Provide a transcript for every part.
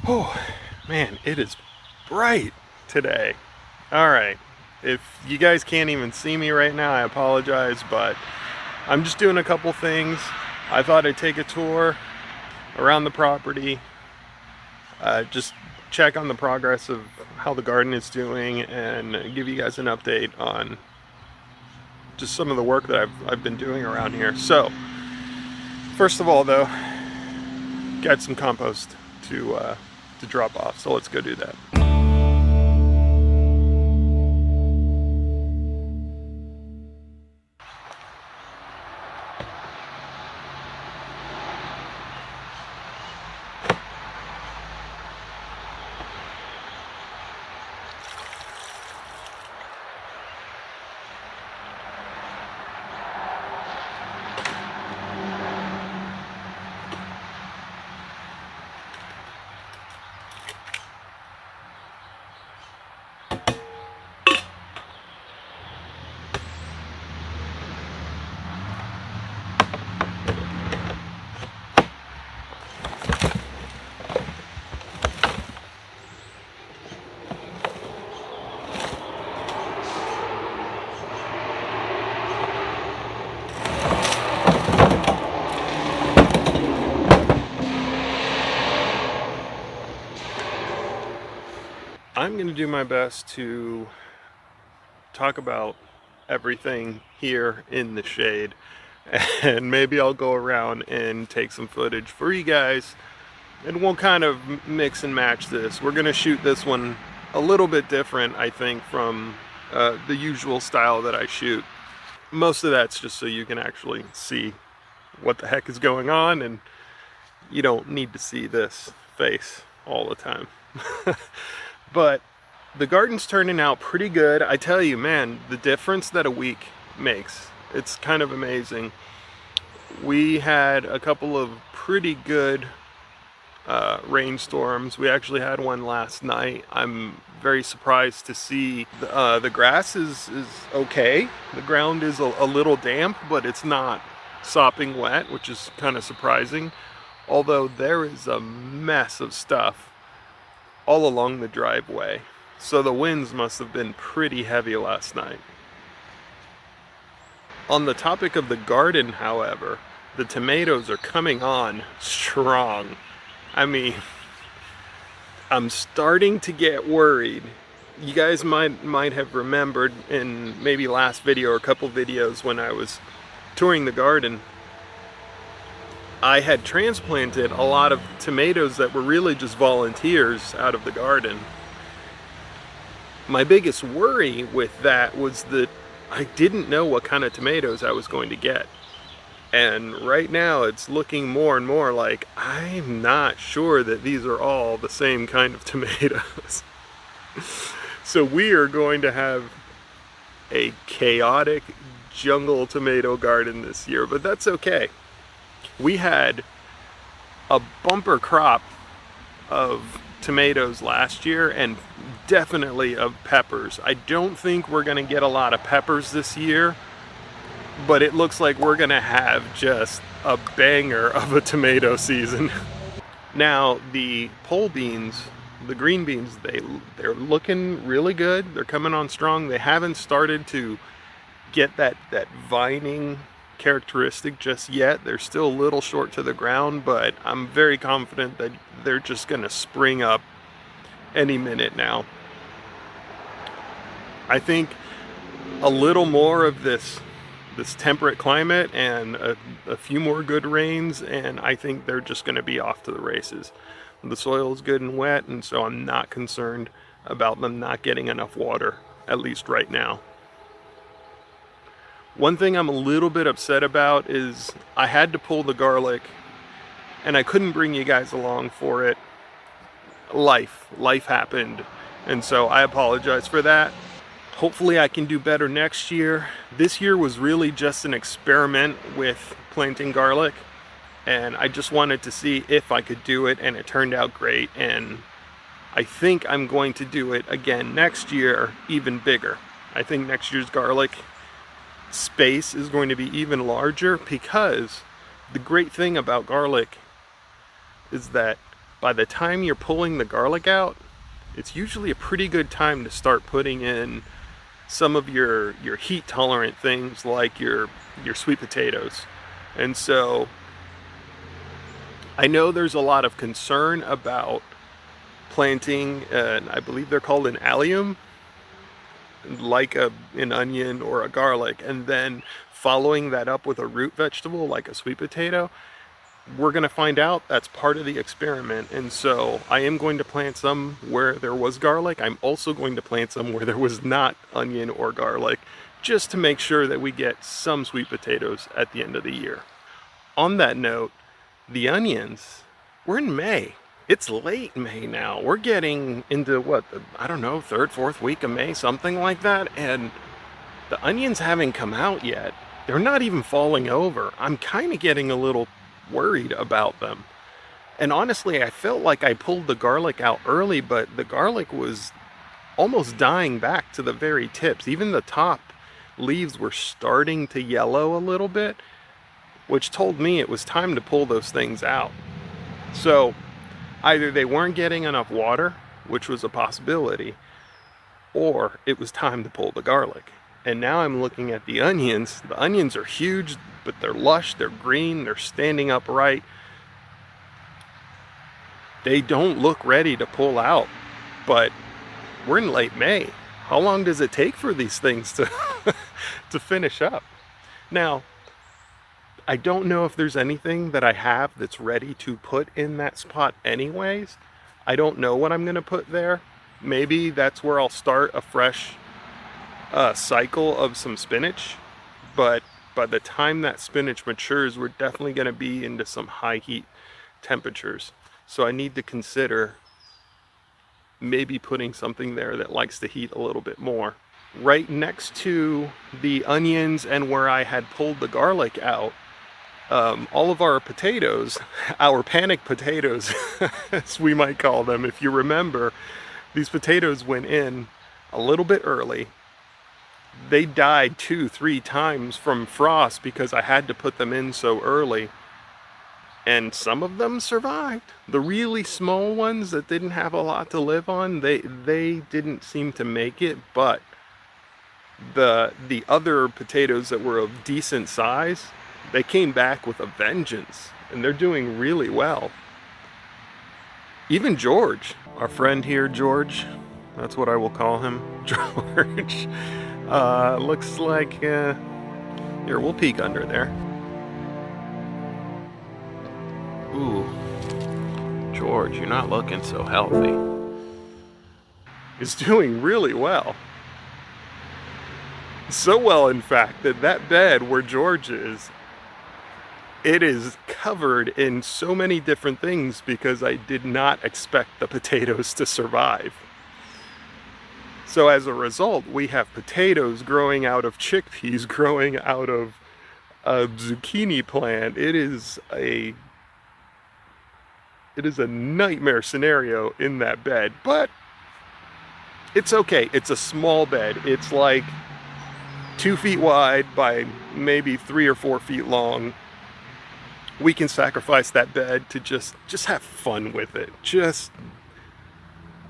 Oh, man, it is bright today. All right. If you guys can't even see me right now, I apologize, but I'm just doing a couple things. I thought I'd take a tour around the property, just check on the progress of how the garden is doing, and give you guys an update on just some of the work that I've been doing around here. So, first of all, though, got some compost to drop off. So let's go do that. I'm going to do my best to talk about everything here in the shade, and maybe I'll go around and take some footage for you guys, and we'll kind of mix and match this. We're going to shoot this one a little bit different, I think, from the usual style that I shoot. Most of that's just so you can actually see what the heck is going on, and you don't need to see this face all the time. But the garden's turning out pretty good. I tell you, man, the difference that a week makes, it's kind of amazing. We had a couple of pretty good rainstorms. We actually had one last night. I'm very surprised to see the grass is okay. The ground is a little damp, but it's not sopping wet, which is kind of surprising. Although there is a mess of stuff all along the driveway. So the winds must have been pretty heavy last night. On the topic of the garden, however, the tomatoes are coming on strong. I mean, I'm starting to get worried. You guys might have remembered in maybe last video or a couple videos when I was touring the garden, I had transplanted a lot of tomatoes that were really just volunteers out of the garden. My biggest worry with that was that I didn't know what kind of tomatoes I was going to get. And right now it's looking more and more like I'm not sure that these are all the same kind of tomatoes. So we are going to have a chaotic jungle tomato garden this year, but that's okay. We had a bumper crop of tomatoes last year, and definitely of peppers. I don't think we're going to get a lot of peppers this year, but it looks like we're going to have just a banger of a tomato season. Now, the pole beans, the green beans, they're looking really good. They're coming on strong. They haven't started to get that vining characteristic just yet. They're still a little short to the ground, but I'm very confident that they're just gonna spring up any minute now. I think a little more of this temperate climate and a few more good rains, and I think they're just going to be off to the races. The soil is good and wet, and so I'm not concerned about them not getting enough water, at least right now. One thing I'm a little bit upset about is I had to pull the garlic, and I couldn't bring you guys along for it. Life happened, and so I apologize for that. Hopefully I can do better next year. This year was really just an experiment with planting garlic, and I just wanted to see if I could do it, and it turned out great. And I think I'm going to do it again next year, even bigger. I think next year's garlic space is going to be even larger, because the great thing about garlic is that by the time you're pulling the garlic out, it's usually a pretty good time to start putting in some of your heat tolerant things like your sweet potatoes. And so I know there's a lot of concern about planting, and I believe they're called an allium, like an onion or a garlic, and then following that up with a root vegetable like a sweet potato. We're going to find out that's part of the experiment. And so I am going to plant some where there was garlic. I'm also going to plant some where there was not onion or garlic, just to make sure that we get some sweet potatoes at the end of the year. On that note, the onions, we're in May. It's late May now. We're getting into what, I don't know, third, fourth week of May, something like that. And the onions haven't come out yet. They're not even falling over. I'm kind of getting a little worried about them. And honestly, I felt like I pulled the garlic out early, but the garlic was almost dying back to the very tips. Even the top leaves were starting to yellow a little bit, which told me it was time to pull those things out. So either they weren't getting enough water, which was a possibility, or it was time to pull the garlic. And now I'm looking at the onions. The onions are huge, but they're lush, they're green, they're standing upright. They don't look ready to pull out, but we're in late May. How long does it take for these things to to finish up? Now, I don't know if there's anything that I have that's ready to put in that spot anyways. I don't know what I'm gonna put there. Maybe that's where I'll start a fresh cycle of some spinach, but by the time that spinach matures, we're definitely going to be into some high heat temperatures. So I need to consider maybe putting something there that likes to heat a little bit more. Right next to the onions and where I had pulled the garlic out, all of our potatoes, our panic potatoes, as we might call them, if you remember, these potatoes went in a little bit early. They died 2-3 times from frost because I had to put them in so early. And some of them survived. The really small ones that didn't have a lot to live on, they didn't seem to make it, but the other potatoes that were of decent size, they came back with a vengeance, and they're doing really well. Even George, our friend here, George, that's what I will call him, George. Looks like, here, we'll peek under there. Ooh, George, you're not looking so healthy. He's doing really well. So well, in fact, that bed where George is, it is covered in so many different things because I did not expect the potatoes to survive. So as a result, we have potatoes growing out of chickpeas, growing out of a zucchini plant. It is a nightmare scenario in that bed, but it's okay. It's a small bed. It's like 2 feet wide by maybe 3 or 4 feet long. We can sacrifice that bed to just have fun with it. Just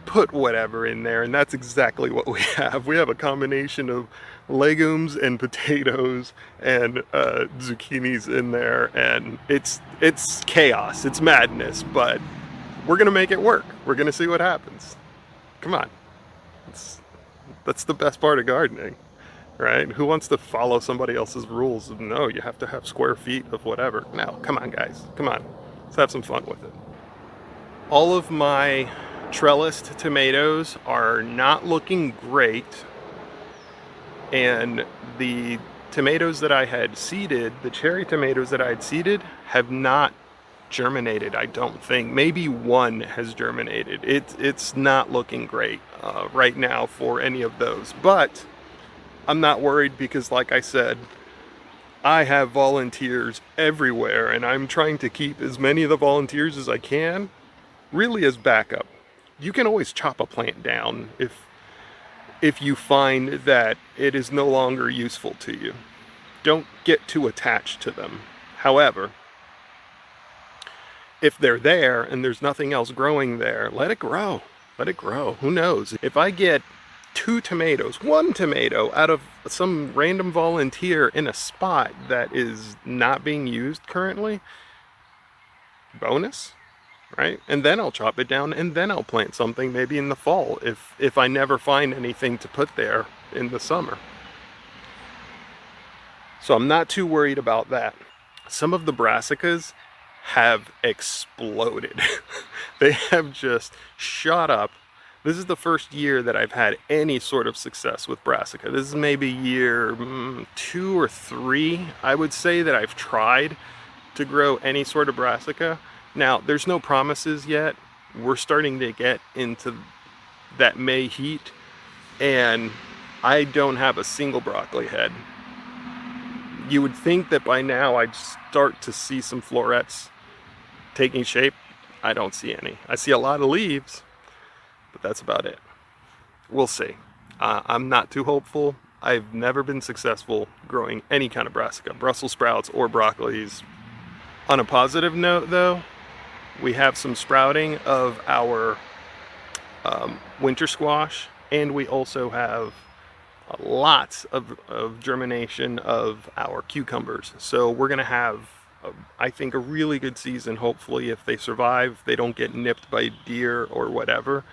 put whatever in there, and that's exactly what we have. We have a combination of legumes and potatoes and zucchinis in there, and it's chaos, it's madness, but we're gonna make it work. We're gonna see what happens. Come on, that's the best part of gardening, right? Who wants to follow somebody else's rules? No, you have to have square feet of whatever. No, come on guys, come on, let's have some fun with it. All of my trellised tomatoes are not looking great, and the tomatoes that I had seeded, the cherry tomatoes that I had seeded, have not germinated, I don't think. Maybe one has germinated. It's not looking great right now for any of those, but I'm not worried because, like I said, I have volunteers everywhere, and I'm trying to keep as many of the volunteers as I can, really as backup. You can always chop a plant down if you find that it is no longer useful to you. Don't get too attached to them. However, if they're there and there's nothing else growing there, let it grow. Let it grow. Who knows? If I get 2 tomatoes, 1 tomato out of some random volunteer in a spot that is not being used currently, bonus, right? And then I'll chop it down and then I'll plant something maybe in the fall if I never find anything to put there in the summer. So I'm not too worried about that. Some of the brassicas have exploded. They have just shot up. This is the first year that I've had any sort of success with brassica. This is maybe year 2 or 3, I would say, that I've tried to grow any sort of brassica. Now, there's no promises yet. We're starting to get into that May heat, and I don't have a single broccoli head. You would think that by now I'd start to see some florets taking shape. I don't see any. I see a lot of leaves, but that's about it. We'll see. I'm not too hopeful. I've never been successful growing any kind of brassica, Brussels sprouts or broccolis. On a positive note though, we have some sprouting of our winter squash, and we also have lots of germination of our cucumbers. So we're gonna have, I think, a really good season. Hopefully, if they survive, they don't get nipped by deer or whatever.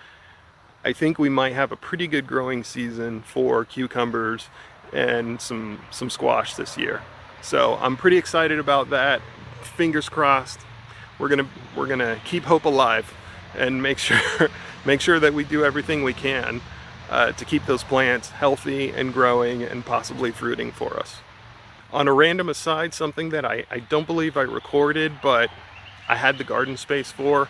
I think we might have a pretty good growing season for cucumbers and some squash this year. So I'm pretty excited about that. Fingers crossed. We're gonna keep hope alive and make sure that we do everything we can to keep those plants healthy and growing and possibly fruiting for us. On a random aside, something that I don't believe I recorded, but I had the garden space for,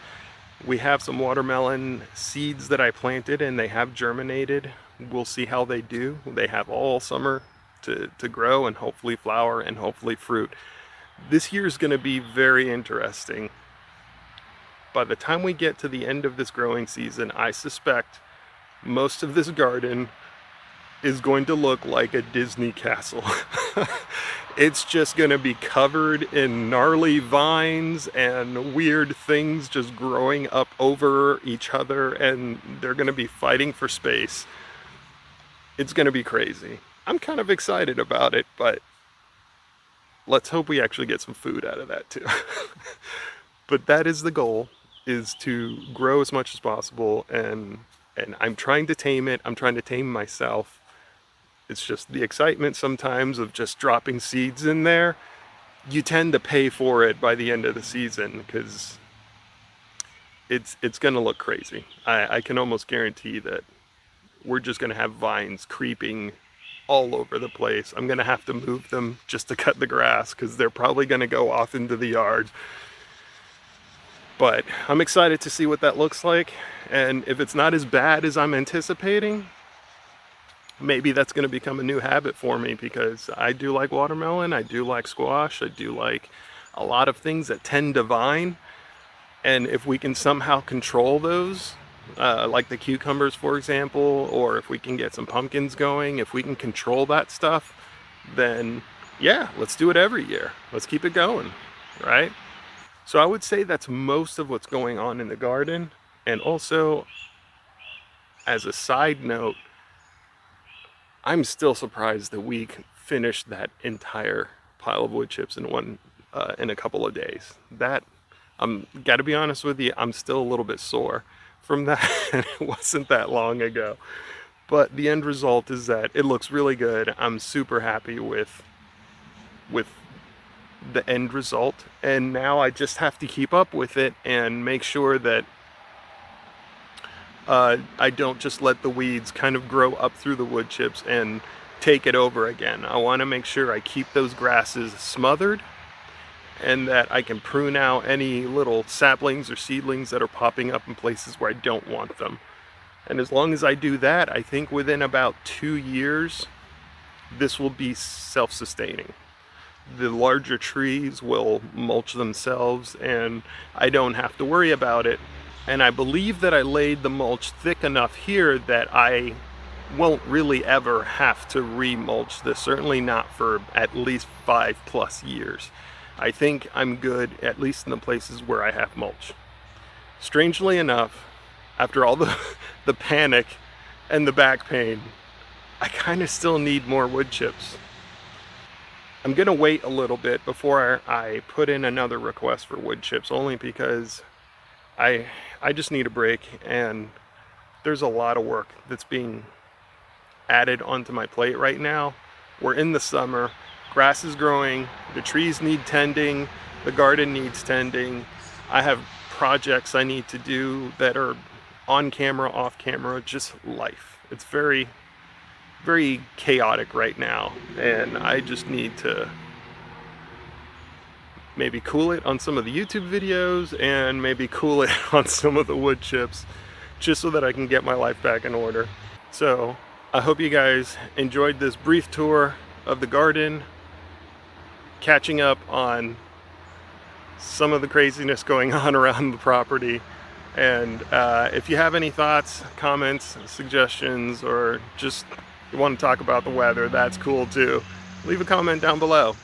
we have some watermelon seeds that I planted and they have germinated. We'll see how they do. They have all summer to grow and hopefully flower and hopefully fruit. This year is going to be very interesting. By the time we get to the end of this growing season, I suspect most of this garden is going to look like a Disney castle. It's just going to be covered in gnarly vines and weird things just growing up over each other, and they're going to be fighting for space. It's going to be crazy. I'm kind of excited about it, but let's hope we actually get some food out of that too. But that is the goal, is to grow as much as possible, and I'm trying to tame it. I'm trying to tame myself. It's just the excitement sometimes of just dropping seeds in there. You tend to pay for it by the end of the season because it's going to look crazy. I can almost guarantee that we're just going to have vines creeping all over the place. I'm going to have to move them just to cut the grass because they're probably going to go off into the yard. But I'm excited to see what that looks like. And if it's not as bad as I'm anticipating, maybe that's going to become a new habit for me, because I do like watermelon, I do like squash, I do like a lot of things that tend to vine. And if we can somehow control those, like the cucumbers, for example, or if we can get some pumpkins going, if we can control that stuff, then yeah, let's do it every year. Let's keep it going, right? So I would say that's most of what's going on in the garden. And also, as a side note, I'm still surprised that we finished that entire pile of wood chips in a couple of days. That, gotta be honest with you, I'm still a little bit sore from that. And it wasn't that long ago. But the end result is that it looks really good. I'm super happy with the end result. And now I just have to keep up with it and make sure that I don't just let the weeds kind of grow up through the wood chips and take it over again. I want to make sure I keep those grasses smothered and that I can prune out any little saplings or seedlings that are popping up in places where I don't want them. And as long as I do that, I think within about 2 years, this will be self-sustaining. The larger trees will mulch themselves and I don't have to worry about it. And I believe that I laid the mulch thick enough here that I won't really ever have to remulch this, certainly not for at least 5+ years. I think I'm good, at least in the places where I have mulch. Strangely enough, after all the, the panic and the back pain, I kind of still need more wood chips. I'm gonna wait a little bit before I put in another request for wood chips, only because I just need a break, and there's a lot of work that's being added onto my plate right now. We're in the summer, grass is growing, the trees need tending, the garden needs tending. I have projects I need to do that are on camera, off camera, just life. It's very, very chaotic right now, and I just need to maybe cool it on some of the YouTube videos and maybe cool it on some of the wood chips, just so that I can get my life back in order. So I hope you guys enjoyed this brief tour of the garden, catching up on some of the craziness going on around the property. And if you have any thoughts, comments, suggestions, or just you want to talk about the weather, that's cool too. Leave a comment down below.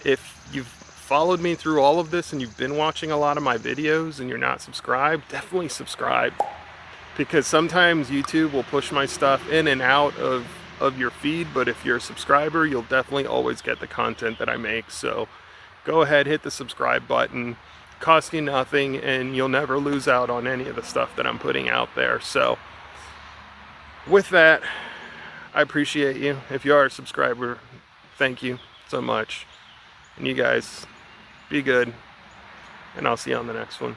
If you've followed me through all of this and you've been watching a lot of my videos and you're not subscribed, definitely subscribe, because sometimes YouTube will push my stuff in and out of your feed, but if you're a subscriber, you'll definitely always get the content that I make. So go ahead, hit the subscribe button. Costs you nothing, and you'll never lose out on any of the stuff that I'm putting out there. So with that, I appreciate you. If you are a subscriber, thank you so much. And you guys, be good, and I'll see you on the next one.